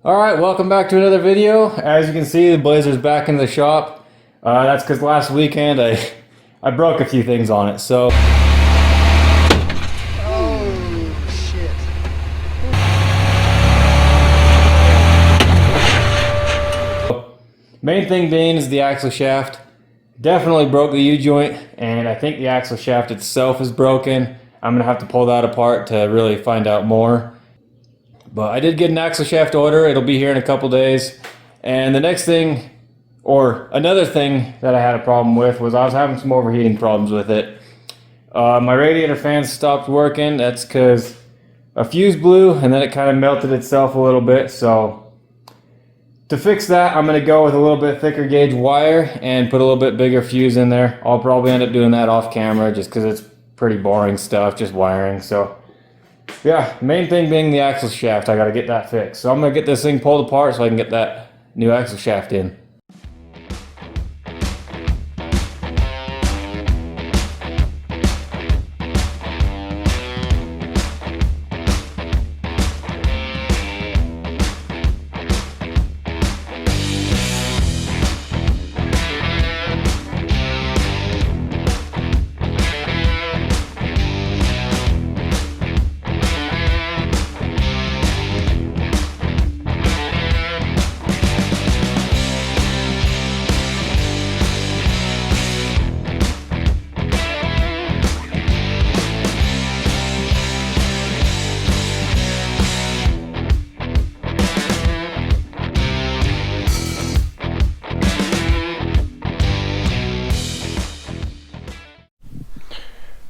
Alright, welcome back to another video. As you can see, the Blazer's back in the shop. That's because last weekend I broke a few things on it, so... Oh, shit. Main thing being is the axle shaft. Definitely broke the U-joint, and I think the axle shaft itself is broken. I'm going to have to pull that apart to really find out more. But I did get an axle shaft order. It'll be here in a couple days. And the next thing, or another thing that I had a problem with was I was having some overheating problems with it. My radiator fan stopped working. That's because a fuse blew and then it kind of melted itself a little bit. So to fix that, I'm going to go with a little bit thicker gauge wire and put a little bit bigger fuse in there. I'll probably end up doing that off camera just because it's pretty boring stuff, just wiring. So yeah, main thing being the axle shaft. I got to get that fixed. So I'm going to get this thing pulled apart so I can get that new axle shaft in.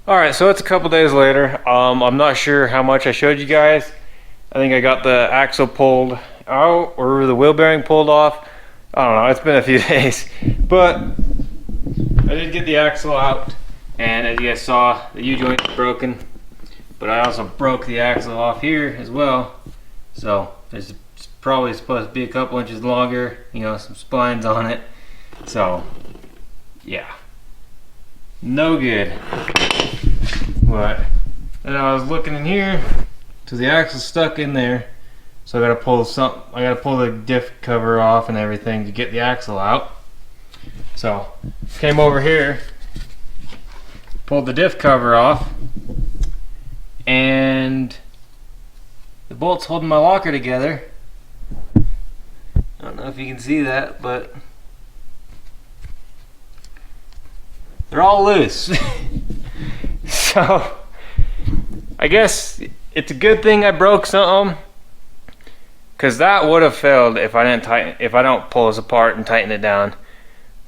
Alright, so it's a couple days later. I'm not sure how much I showed you guys. I think I got the axle pulled out or the wheel bearing pulled off. I don't know, it's been a few days. But I did get the axle out, and as you guys saw, the U-joint is broken. But I also broke the axle off here as well. So it's probably supposed to be a couple inches longer, you know, some splines on it. So yeah, no good. But then I was looking in here, so the axle's stuck in there. So I gotta pull the diff cover off and everything to get the axle out. So came over here, pulled the diff cover off, and the bolts holding my locker together. I don't know if you can see that, but they're all loose. So I guess it's a good thing I broke something, because that would have failed if I don't pull this apart and tighten it down.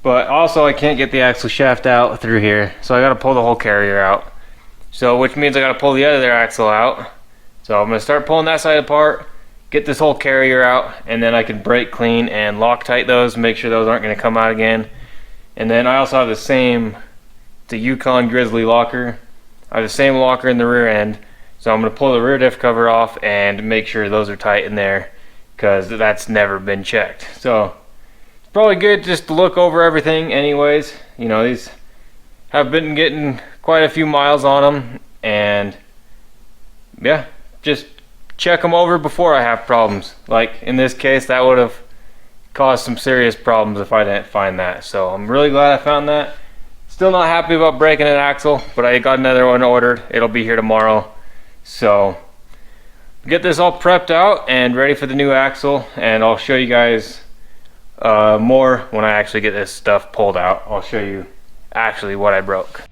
But also I can't get the axle shaft out through here, so I got to pull the whole carrier out. So which means I got to pull the other axle out. So I'm going to start pulling that side apart, get this whole carrier out, and then I can brake clean and Loctite those, make sure those aren't going to come out again. And then I also have the same, it's a Yukon Grizzly locker. I have the same locker in the rear end, so I'm going to pull the rear diff cover off and make sure those are tight in there, because that's never been checked. So it's probably good just to look over everything anyways. You know, these have been getting quite a few miles on them, and yeah, just check them over before I have problems. Like in this case, that would have caused some serious problems if I didn't find that. So I'm really glad I found that. Still not happy about breaking an axle, but I got another one ordered. It'll be here tomorrow. So get this all prepped out and ready for the new axle, and I'll show you guys more when I actually get this stuff pulled out. I'll show you actually what I broke.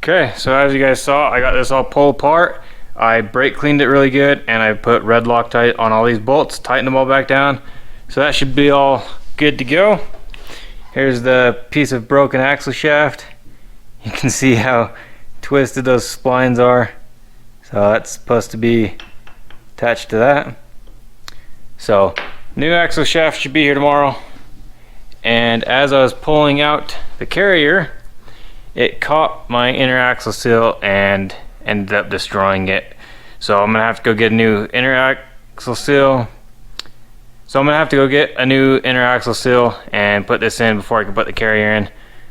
Okay, so as you guys saw, I got this all pulled apart. I brake cleaned it really good, and I put red Loctite on all these bolts, tightened them all back down. So that should be all good to go. Here's the piece of broken axle shaft. You can see how twisted those splines are. So that's supposed to be attached to that. So new axle shaft should be here tomorrow. And as I was pulling out the carrier, it caught my inner axle seal and ended up destroying it. So I'm gonna have to go get a new inner axle seal. And put this in before I can put the carrier in,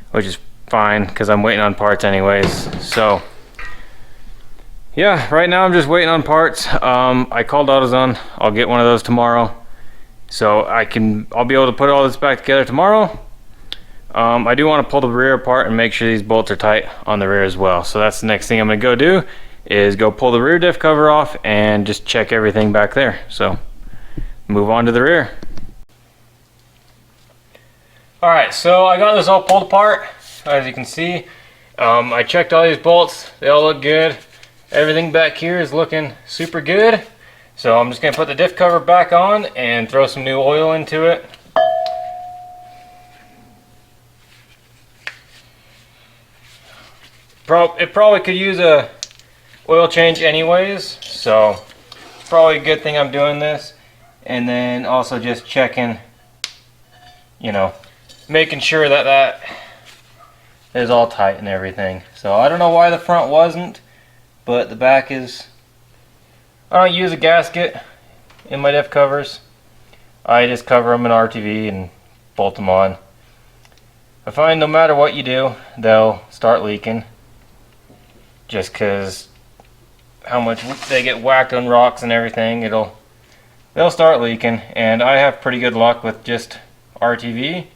which is fine because I'm waiting on parts anyways. So yeah, right now I'm just waiting on parts. I called AutoZone. I'll get one of those tomorrow, so I'll be able to put all this back together tomorrow. I do want to pull the rear apart and make sure these bolts are tight on the rear as well. So that's the next thing I'm going to go do, is go pull the rear diff cover off and just check everything back there. So move on to the rear. Alright, so I got this all pulled apart. As you can see, I checked all these bolts. They all look good. Everything back here is looking super good. So I'm just going to put the diff cover back on and throw some new oil into it. It probably could use a oil change anyways, so probably a good thing I'm doing this. And then also just checking, making sure that is all tight and everything. So I don't know why the front wasn't, but the back is. I don't use a gasket in my diff covers. I just cover them in RTV and bolt them on. I find no matter what you do, they'll start leaking. Just because how much they get whacked on rocks and everything, they'll start leaking. And I have pretty good luck with just RTV,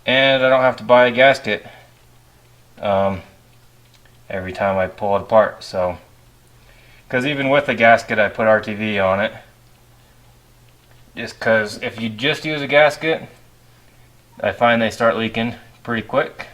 and I don't have to buy a gasket every time I pull it apart. So, because even with the gasket, I put RTV on it. Just because if you just use a gasket, I find they start leaking pretty quick.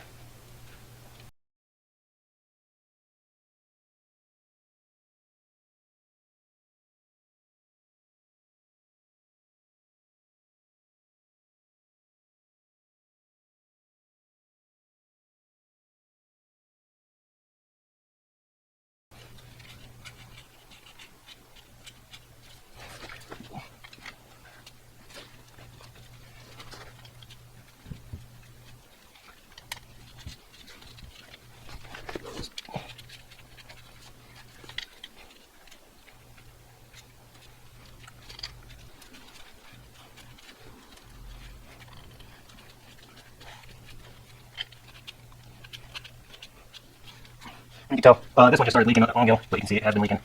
You can tell this one just started leaking not that long ago, but you can see it has been leaking.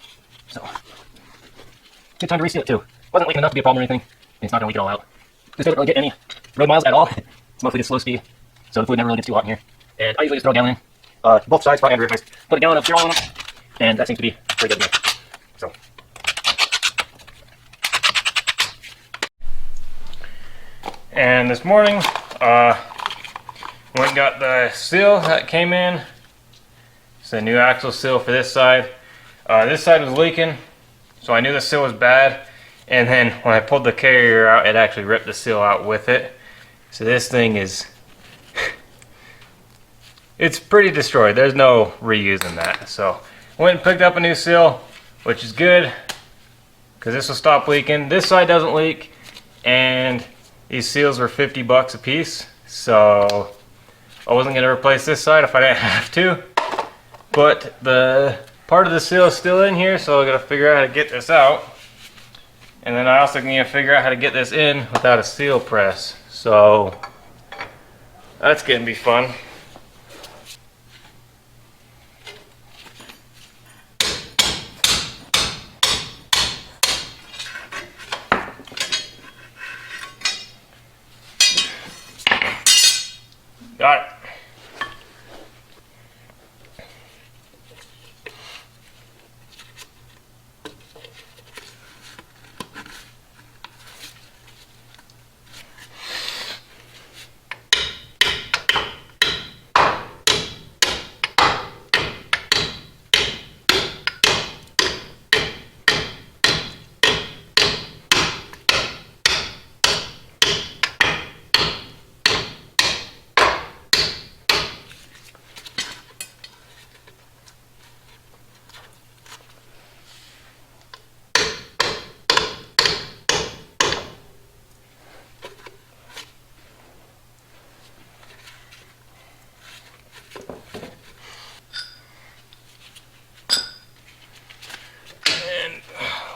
So, good time to reseal it too. Wasn't leaking enough to be a problem or anything. It's not going to leak it all out. This doesn't really get any road miles at all. It's mostly just slow speed, so the fluid never really gets too hot in here. And I usually just throw a gallon in. Both sides, front and rear. Put a gallon of fuel in them, and that seems to be pretty good to me. So. And this morning, went and got the seal that came in. It's a new axle seal for this side. This side was leaking, so I knew the seal was bad. And then when I pulled the carrier out, it actually ripped the seal out with it. So this thing is, it's pretty destroyed. There's no reusing that. So went and picked up a new seal, which is good, because this will stop leaking. This side doesn't leak, and these seals were 50 bucks a piece. So I wasn't gonna replace this side if I didn't have to. But the part of the seal is still in here, so I gotta figure out how to get this out. And then I also need to figure out how to get this in without a seal press. So that's gonna be fun. Got it.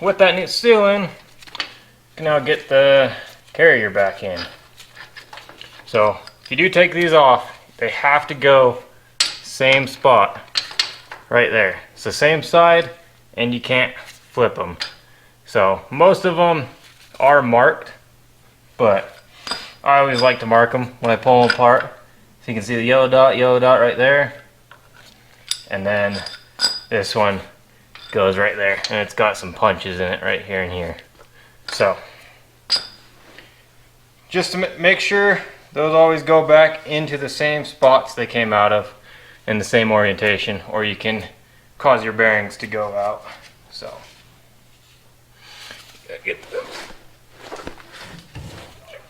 with that new seal in, you can now get the carrier back in. So if you do take these off, they have to go same spot right there. It's the same side and you can't flip them. So most of them are marked, but I always like to mark them when I pull them apart. So you can see the yellow dot right there. And then this one goes right there, and it's got some punches in it right here and here. So just to make sure those always go back into the same spots they came out of in the same orientation, or you can cause your bearings to go out. So gotta get them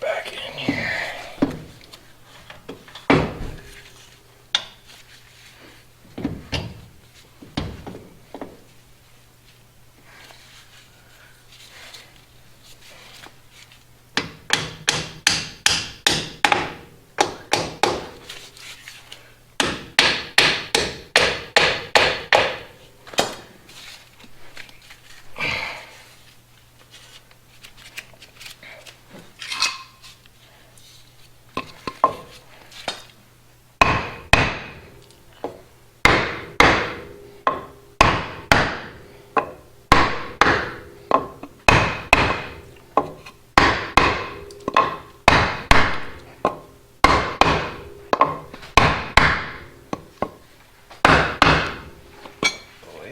back in here.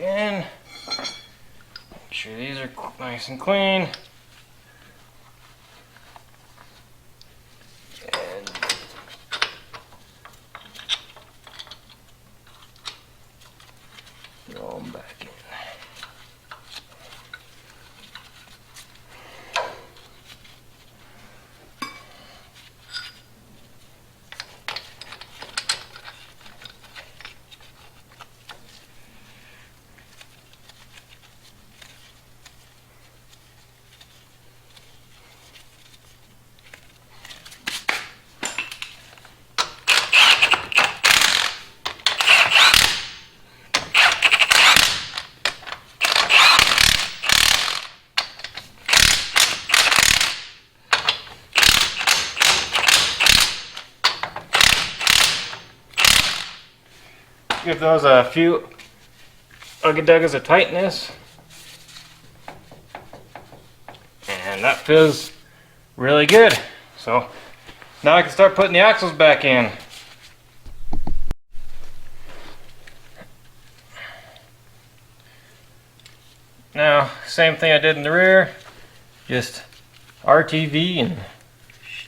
In. Make sure these are nice and clean. And throw them back in. Give those a few ugga-duggas of tightness, and that feels really good. So now I can start putting the axles back in. Now, same thing I did in the rear, just RTV and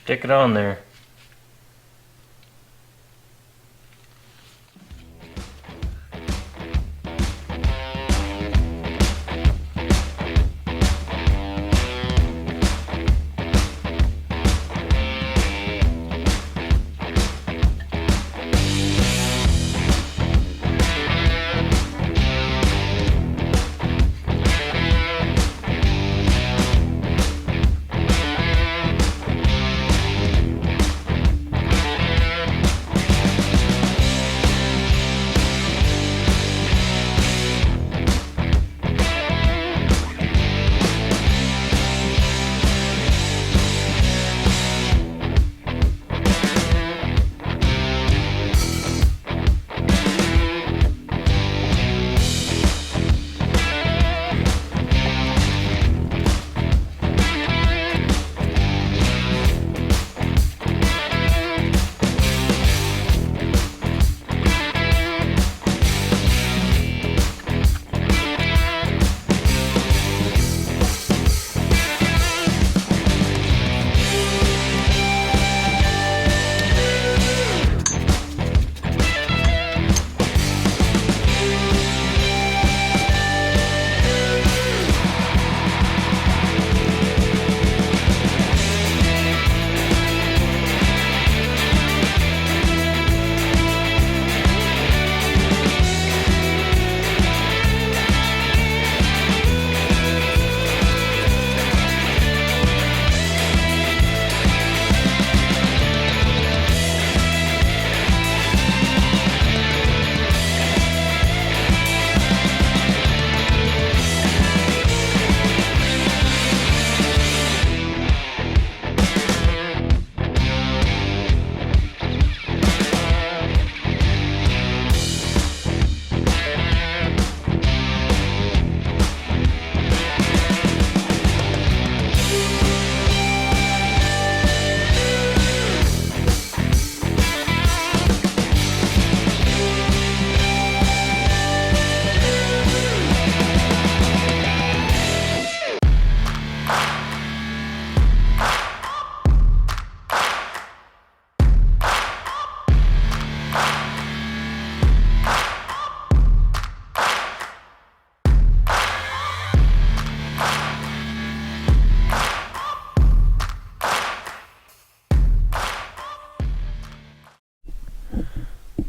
stick it on there.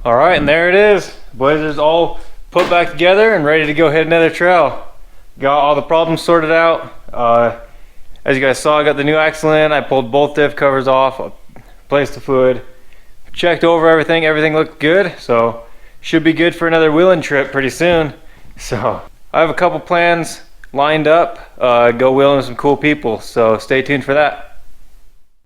All right, and there it is. Blazer's all put back together and ready to go hit another trail. Got all the problems sorted out. As you guys saw, I got the new axle in. I pulled both diff covers off, replaced the fluid, checked over everything. Everything looked good, so should be good for another wheeling trip pretty soon. So I have a couple plans lined up. Go wheeling with some cool people, so stay tuned for that.